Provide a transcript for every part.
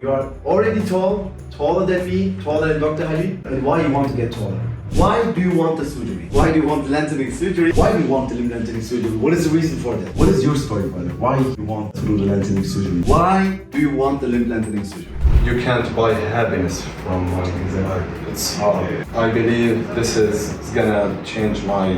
You are already tall, taller than me, taller than Dr. Halil. And why you want to get taller? Why do you want the surgery? Why do you want the lengthening surgery? Why do you want the limblengthening surgery? What is the reason for that? What is your story for that? Why do you want to do the lengthening surgery? Why do you want the limblengthening surgery? You can't buy happiness from money. It's hard. I believe this is gonna change my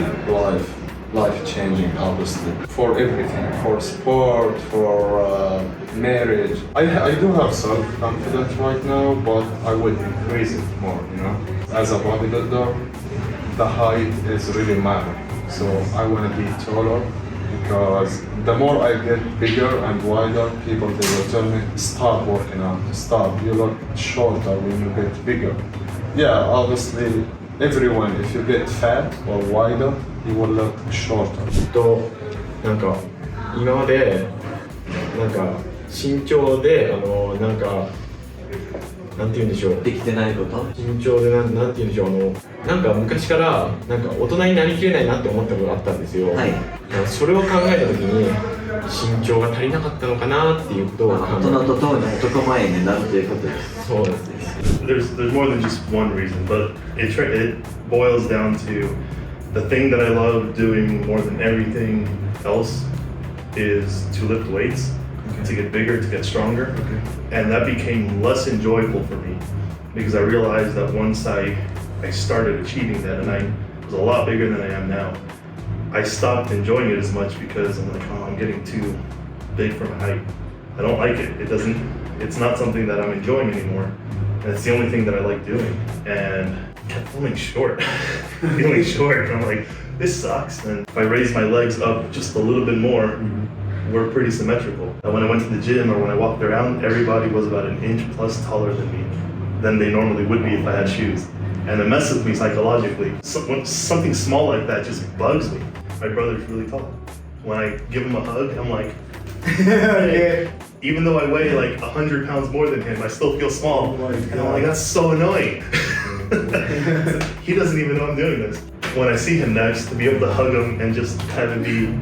life changing, obviously, for everything, for sport, for marriage. I do have self-confidence right now, but I would increase it more, you know. As a bodybuilder, the height is really matter. So I want to be taller because the more I get bigger and wider, people they will tell me, stop working out, stop, you look shorter when you get bigger. Yeah, obviously, everyone, if you get fat or wider, you will look shorter. なんか今までなんか身長でなんかなんて言うんでしょう、できてないこと。身長でなんて言うんでしょう、なんか昔からなんか大人になりきれないなって思ったことがあったんですよ。はい。それを考えた時に身長が足りなかったのかなっていうと、大人とともに男前になるということです。そうです。There's more than just one reason, but it boils down to the thing that I love doing more than everything else is to lift weights, to get bigger, to get stronger, and that became less enjoyable for me because I realized that once I started achieving that and I was a lot bigger than I am now, I stopped enjoying it as much because I'm like, oh, I'm getting too big for my height. I don't like it. It's not something that I'm enjoying anymore. And it's the only thing that I like doing. And I kept feeling short, And I'm like, this sucks. And if I raise my legs up just a little bit more, we're pretty symmetrical. And when I went to the gym or when I walked around, everybody was about an inch plus taller than they normally would be if I had shoes. And it messes with me psychologically. Something small like that just bugs me. My brother's really tall. When I give him a hug, I'm like, hey. Even though I weigh like 100 pounds more than him, I still feel small. And I'm like, that's so annoying. He doesn't even know I'm doing this. When I see him next, to be able to hug him and just kind of be,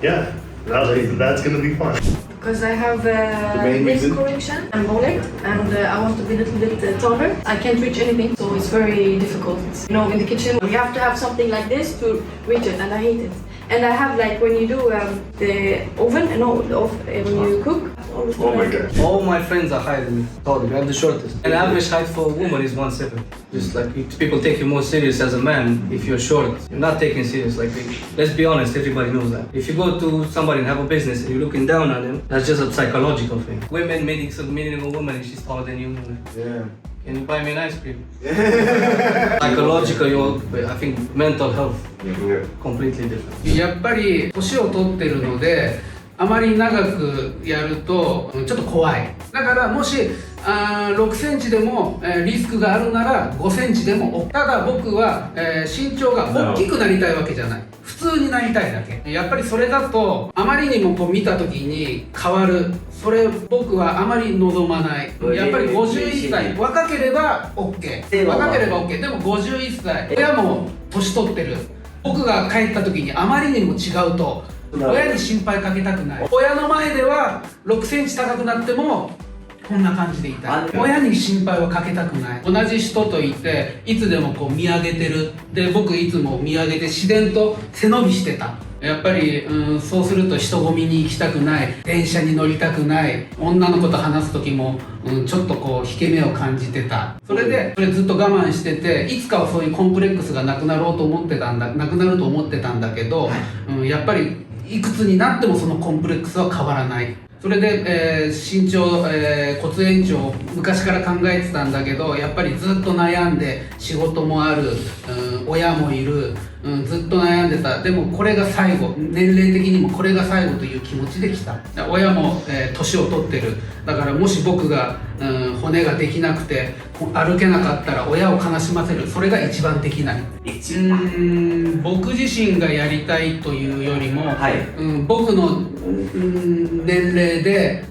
yeah, that's gonna be fun. Because I have neck correction and bow leg, and I want to be a little bit taller. I can't reach anything, so it's very difficult. You know, in the kitchen, you have to have something like this to reach it, and I hate it. And I have like when you do the oven, when you cook. Oh my god. All my friends are higher than me, taller. I'm the shortest. And average height for a woman is 170. Just like people take you more serious as a man if you're short. You're not taken serious. Like, let's be honest, everybody knows that. If you go to somebody and have a business and you're looking down on them, that's just a psychological thing. Women meeting a woman and she's taller than you. Yeah. Can you buy me an ice cream? Psychological, I think mental health, completely different. やっぱり年を取ってるのであまり長くやるとちょっと怖い。だからもし6センチでもリスクがあるなら5センチでも。ただ僕は身長が大きくなりたいわけじゃない。普通になりたいだけ。やっぱりそれだとあまりにもこう見た時に変わる。それ僕はあまり望まない。やっぱり51歳若ければ OK。若ければ OK。でも51歳親も年取ってる。僕が帰った時にあまりにも違うと親に心配かけたくない。親の前では6センチ高くなってもこんな感じでいたい。親に心配はかけたくない。同じ人といていつでもこう見上げてる。で僕いつも見上げて自然と背伸びしてた。やっぱり、そうすると人混みに行きたくない。電車に乗りたくない。女の子と話す時も、ちょっとこう引け目を感じてた。それでずっと我慢してて、いつかはそういうコンプレックスがなくなると思ってたんだけど、やっぱりいくつになってもそのコンプレックスは変わらない。それで、身長、骨延長昔から考えてたんだけど、やっぱりずっと悩んで仕事もある、親もいる、ずっと悩んでた。でもこれが最後、年齢的にもこれが最後という気持ちで来た。親も年を取ってる。だからもし僕が、骨ができなくて歩けなかったら親を悲しませる。それが一番できない。僕自身がやりたいというよりも、僕の年齢で、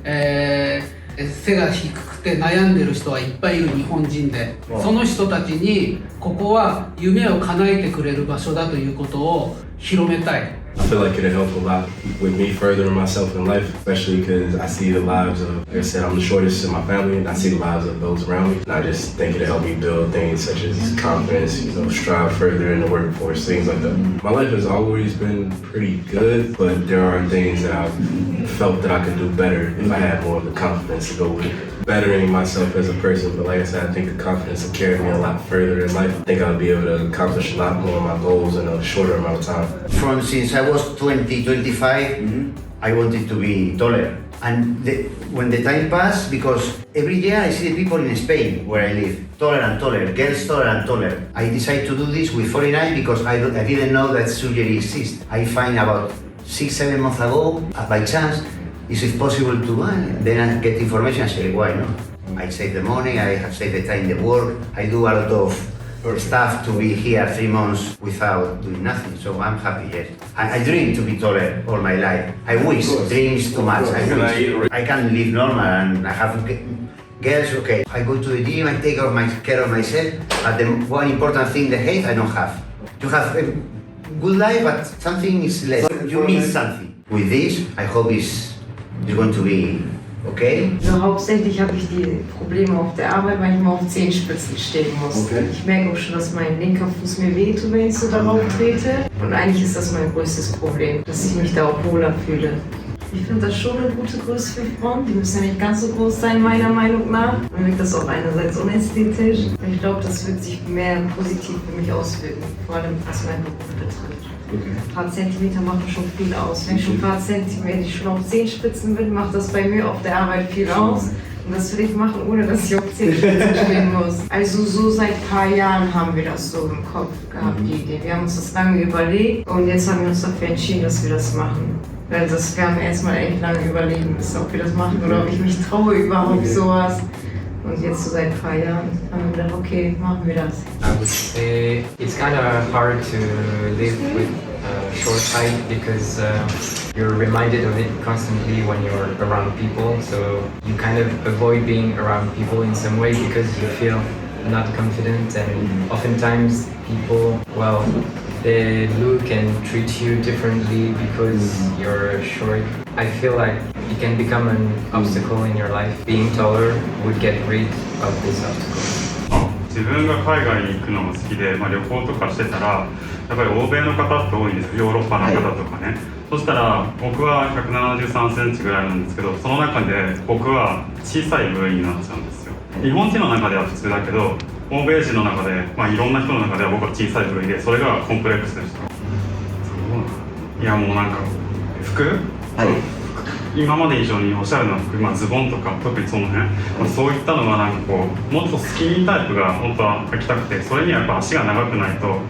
背が低くて悩んでる人はいっぱいいる日本人で、その人たちにここは夢を叶えてくれる場所だということを広めたい。 I feel like it'll help a lot with me furthering myself in life, especially because I see the lives of, like I said, I'm the shortest in my family, and I see the lives of those around me. And I just think it'll help me build things such as confidence, strive further in the workforce, things like that. My life has always been pretty good, but there are things that I've felt that I could do better if I had more of the confidence to go with it. Bettering myself as a person, but like I said, I think the confidence will carry me a lot further in life. I think I'll be able to accomplish a lot more of my goals in a shorter amount of time. From since I was 20, 25, I wanted to be taller. And when the time passed, because every year I see the people in Spain where I live, taller and taller, girls taller and taller. I decided to do this with 49 because I didn't know that surgery exists. I find about 6-7 months ago, by chance, is it possible to then I get information, I say, why not? I save the money, I have saved the time, the work, I do a lot of stuff to be here 3 months without doing nothing, so I'm happy, yes. I dream to be taller all my life. I wish, dreams too much, I can live normal and I have girls, okay. I go to the gym, I take care of myself, but the one important thing, the health, I don't have. You have a good life, but something is less, you miss something. With this, I hope it's going to be okay. Also hauptsächlich habe ich die Probleme auf der Arbeit, weil ich immer auf Zehenspitzen stehen muss. Okay. Ich merke auch schon, dass mein linker Fuß mir wehtut, wenn ich so darauf trete. Und eigentlich ist das mein größtes Problem, dass ich mich da auch wohler fühle. Ich finde das schon eine gute Größe für Frauen. Die müssen ja nicht ganz so groß sein, meiner Meinung nach. Dann wirkt das auch einerseits unästhetisch. Und ich glaube, das wird sich mehr positiv für mich auswirken, vor allem was meinen Beruf betrifft. Okay. Ein paar Zentimeter machen schon viel aus. Wenn ich schon ein paar Zentimeter schon auf Zehenspitzen bin, macht das bei mir auf der Arbeit viel aus. Und das will ich machen, ohne dass ich auf Zehenspitzen stehen muss. Also so seit ein paar Jahren haben wir das so im Kopf gehabt, die Idee. Wir haben uns das lange überlegt und jetzt haben wir uns dafür entschieden, dass wir das machen. Weil wir haben erstmal echt lange überlegt, ob wir das machen oder ob ich mich traue überhaupt sowas. Und jetzt so seit ein paar Jahren haben wir gedacht, okay, machen wir das. I would say it's kind of hard to live with short height because you're reminded of it constantly when you're around people. So you kind of avoid being around people in some way because you feel not confident, and oftentimes people, well, they look and treat you differently because you're short. I feel like it can become an obstacle in your life. Being taller would get rid of this obstacle. 自分が海外に行くのも好きで、旅行とかしてたらやっぱり欧米の方って多いんですよ、ヨーロッパの方とかね、そしたら僕は173センチぐらいなんですけど、その中で僕は小さい部位になっちゃうんですよ。日本人の中では普通だけど、欧米人の中で、いろんな人の中では僕は小さい部位で、それがコンプレックスでした。いやもうなんか服、今まで以上におしゃれな服、ズボンとか特にその辺、そういったのがなんかこうもっとスキニータイプが本当は履きたくて、それにはやっぱ足が長くないと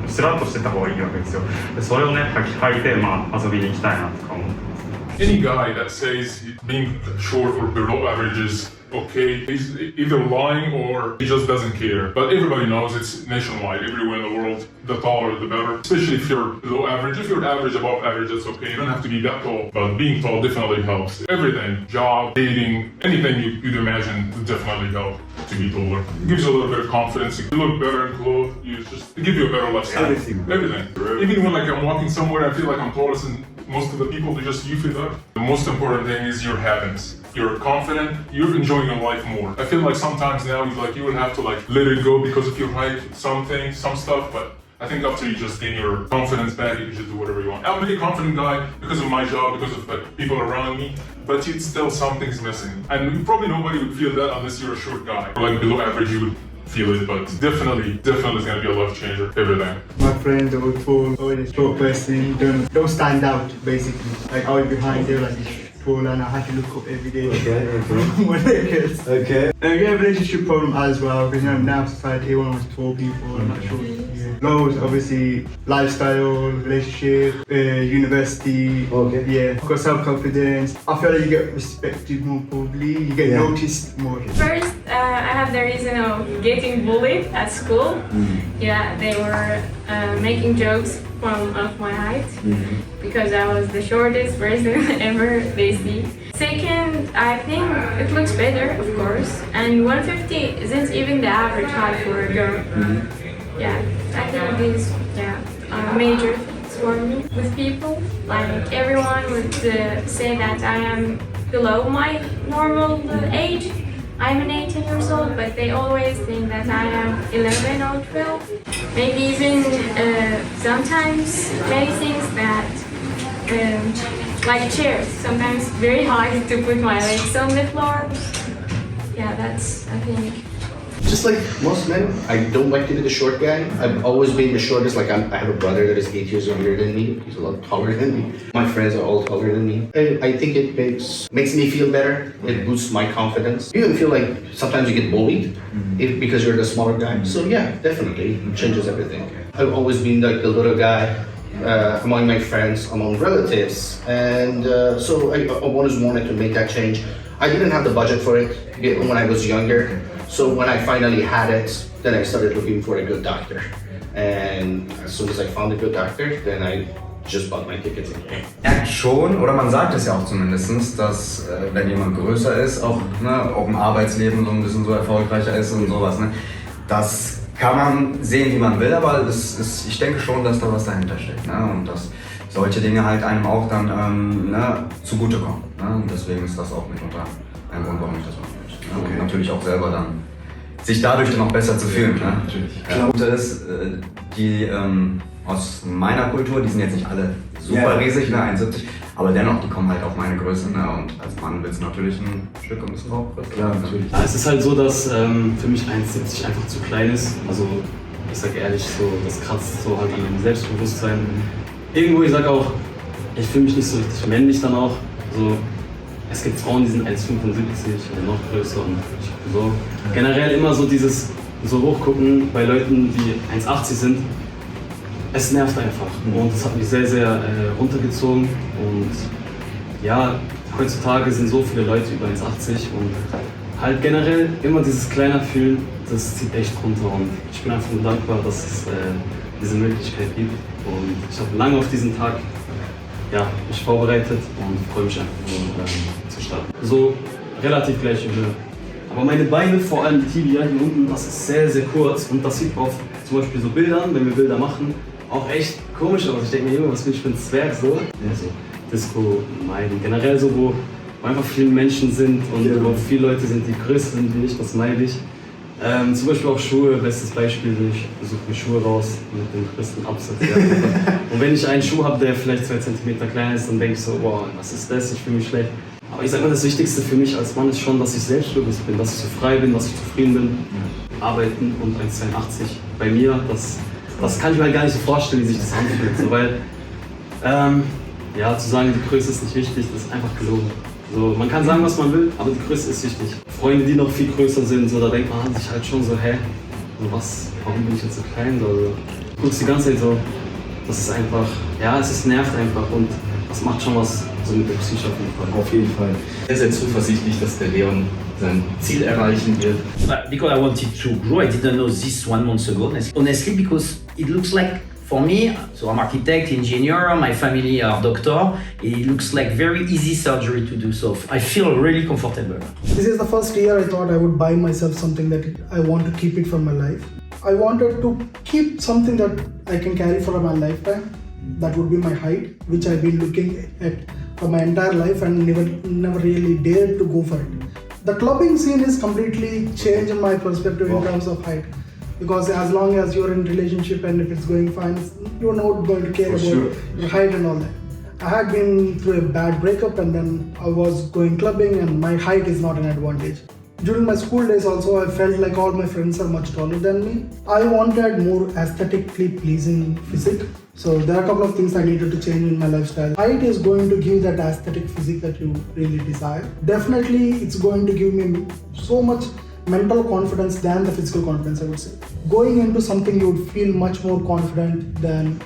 スラッとしてた方がいいわけですよ。でそれをね履いて遊びに行きたいなとか思ってます。Any guy that says being short or below average is okay, he's either lying or he just doesn't care. But everybody knows it's nationwide, everywhere in the world. The taller, the better. Especially if you're below average. If you're average, above average, that's okay. You don't have to be that tall. But being tall definitely helps. Everything, job, dating, anything you'd imagine would definitely help to be taller. It gives you a little bit of confidence. You look better in clothes. It gives you a better lifestyle. Everything. Even when I'm walking somewhere, I feel like I'm taller than most of the people. You feel that. The most important thing is your happiness. You're confident, you're enjoying your life more. I feel like sometimes now you would have to let it go because of your height, some stuff, but I think after you just gain your confidence back, you can just do whatever you want. I'm a very confident guy because of my job, because of people around me, but it's still something's missing. And probably nobody would feel that unless you're a short guy. Or below average, you would feel it, but definitely is gonna be a life changer, everything. My friends are all tall, always a short person, don't stand out basically. I was behind there and I had to look up every day. Okay. And I get a relationship problem as well because now society everyone wants tall people. I'm not sure. Loads, obviously, lifestyle, relationship, university. Okay. Yeah. Got self-confidence. I feel like you get respected more probably. You get noticed more. First, I have the reason of getting bullied at school. Yeah, they were making jokes of my height because I was the shortest person ever they see. Second, I think it looks better, of course, and 150 isn't even the average height for a girl. Yeah, I think these major things. for me with people. Like everyone would say that I am below my normal age. I'm an 18 years old, but they always think that I am 11 or 12. Maybe even sometimes many things that, like chairs, sometimes very hard to put my legs on the floor. Yeah, that's, I think. Just like most men, I don't like to be the short guy. I've always been the shortest. Like I have a brother that is 8 years younger than me. He's a lot taller than me. My friends are all taller than me. I think it makes me feel better. It boosts my confidence. You even feel like sometimes you get bullied because you're the smaller guy. So yeah, definitely it changes everything. I've always been like the little guy among my friends, among relatives, and so I always wanted to make that change. I didn't have the budget for it when I was younger. So when I finally had it, then I started looking for a good doctor. And as soon as I found a good doctor, then I just bought my tickets. Merkt schon, oder man sagt es ja auch zumindest, dass wenn jemand größer ist, auch, auch im Arbeitsleben so ein bisschen so erfolgreicher ist und sowas, das kann man sehen, wie man will, aber ich denke schon, dass da was dahinter steckt, und dass solche Dinge halt einem auch dann zugutekommen. Und deswegen ist das auch mitunter ein Grund, warum ich das machen möchte. Okay. Und natürlich auch selber dann sich dadurch dann auch besser zu fühlen. Natürlich. Das Gute ist, die aus meiner Kultur, die sind jetzt nicht alle super riesig, 1,70, aber dennoch, die kommen halt auf meine Größe. Und als Mann willst du natürlich ein Stück ein bisschen raufgrößer. Klar, natürlich. Ja, es ist halt so, dass für mich 1,70 einfach zu klein ist. Also ich sag ehrlich, so, das kratzt so halt an meinem Selbstbewusstsein. Irgendwo, ich sag auch, ich fühle mich nicht so richtig männlich dann auch. So, es gibt Frauen, die sind 1,75 oder noch größer und so. Generell immer so dieses so hochgucken bei Leuten, die 1,80 sind. Es nervt einfach und das hat mich sehr, sehr runtergezogen. Und ja, heutzutage sind so viele Leute über 1,80 und halt generell immer dieses kleiner Fühlen, das zieht echt runter. Und ich bin einfach nur dankbar, dass es diese Möglichkeit gibt. Und ich habe lange auf diesen Tag mich vorbereitet und freue mich einfach nur zu starten. So relativ gleiche Höhe. Aber meine Beine, vor allem die Tibia hier unten, das ist sehr, sehr kurz und das sieht auf zum Beispiel so Bildern, wenn wir Bilder machen, auch echt komisch aus. Ich denke mir immer, was bin ich für ein Zwerg so? Ja, so Disco meiden. Generell so, wo einfach viele Menschen sind und wo viele Leute sind, die größer sind wie ich, das meide ich. Zum Beispiel auch Schuhe, bestes Beispiel, ich suche mir Schuhe raus mit dem größten Absatz. Und wenn ich einen Schuh habe, der vielleicht 2 cm kleiner ist, dann denke ich so, wow, was ist das, ich fühle mich schlecht. Aber ich sage mal, das Wichtigste für mich als Mann ist schon, dass ich selbstbewusst bin, dass ich so frei bin, dass ich zufrieden bin. Arbeiten und 1,82 bei mir, das kann ich mir halt gar nicht so vorstellen, wie sich das anfühlt. So, weil, zu sagen, die Größe ist nicht wichtig, das ist einfach gelogen. So, man kann sagen, was man will, aber die Größe ist wichtig. Freunde, die noch viel größer sind, so, da denkt man sich halt schon so, warum bin ich jetzt so klein? So, du guckst die ganze Zeit so, das ist einfach, es nervt einfach und das macht schon was so mit der Psyche auf jeden Fall. Auf jeden Fall. Sehr, sehr zuversichtlich, dass der Leon sein Ziel erreichen wird. Because I wanted to grow, I didn't know this 1 month ago, honestly, because it looks like, for me, so I'm architect, engineer, my family are doctor, it looks like very easy surgery to do, so I feel really comfortable. This is the first year I thought I would buy myself something that I want to keep it for my life. I wanted to keep something that I can carry for my lifetime. That would be my height, which I've been looking at for my entire life and never really dared to go for it. The clubbing scene is completely changed my perspective in terms of height. Because as long as you're in relationship and if it's going fine, you're not going to care about your height and all that. I had been through a bad breakup and then I was going clubbing and my height is not an advantage. During my school days also, I felt like all my friends are much taller than me. I wanted more aesthetically pleasing physique. So there are a couple of things I needed to change in my lifestyle. Height is going to give that aesthetic physique that you really desire. Definitely it's going to give me so much mental confidence than the physical confidence, I would say. Going into something you would feel much more confident than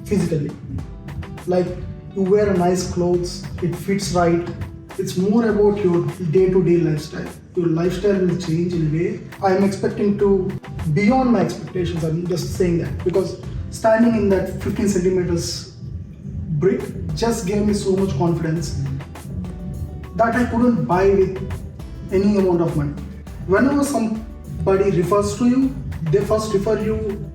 physically. Like you wear a nice clothes, it fits right. It's more about your day-to-day lifestyle. Your lifestyle will change in a way. I'm expecting to, beyond my expectations, I'm just saying that. Because standing in that 15 centimeters brick just gave me so much confidence that I couldn't buy with any amount of money. Whenever somebody refers to you, they first refer you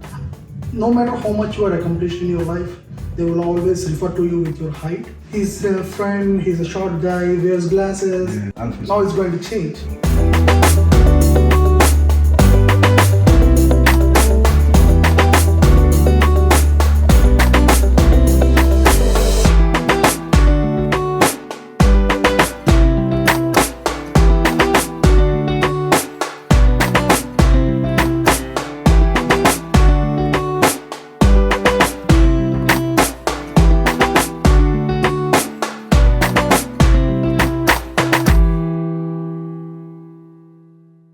no matter how much you are accomplished in your life, they will always refer to you with your height. He's a friend, he's a short guy, he wears glasses. Now it's going to change.